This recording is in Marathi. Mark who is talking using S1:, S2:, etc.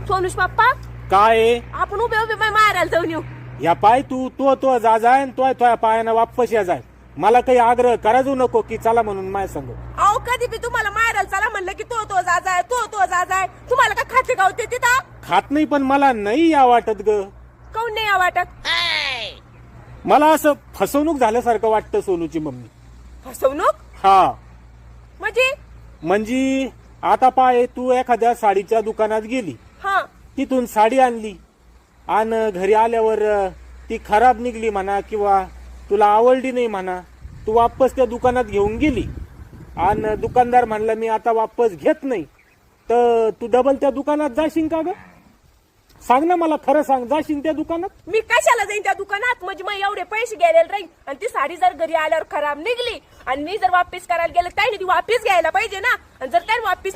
S1: सोनुष पप्पा
S2: काय
S1: आपण उभे उभे मारायला जाऊन येऊ.
S2: या पाय तू जा जाय तो पायानं वापस या जाय. मला काही आग्रह करायचो नको की चला म्हणून माझ्या संग.
S1: अहो कधी बी तुम्हाला मारायला चला म्हणलं की तो जा जाय तो जा जाय. तुम्हाला का खाते गावते तिथं?
S2: खात नाही पण मला नाही या वाटत ग.
S1: काऊन नाही या वाटत?
S2: मला असं फसवणूक झाल्यासारखं वाटतं सोनूची मम्मी.
S1: फसवणूक
S2: हा
S1: म्हणजे
S2: आता पाय तू एखाद्या साडीच्या दुकानात गेली,
S1: हा
S2: तिथून साडी आणली आणि घरी आल्यावर ती खराब निघली म्हणा किंवा तुला आवडली नाही म्हणा, तू वापस त्या दुकानात घेऊन गेली आणि दुकानदार म्हणला मी आता वापस घेत नाही, तर तू डबल त्या दुकानात जाशील का ग? सांग ना मला, खरं सांग, जाशील त्या दुकानात?
S1: मी कशाला जाईन त्या दुकानात? म्हणजे मग एवढे पैसे गेलेले राहील आणि ती साडी जर घरी आल्यावर खराब निघली आणि मी जर वापस करायला गेलं त्याने ती वापस घ्यायला पाहिजे ना. आणि जर त्याने वापस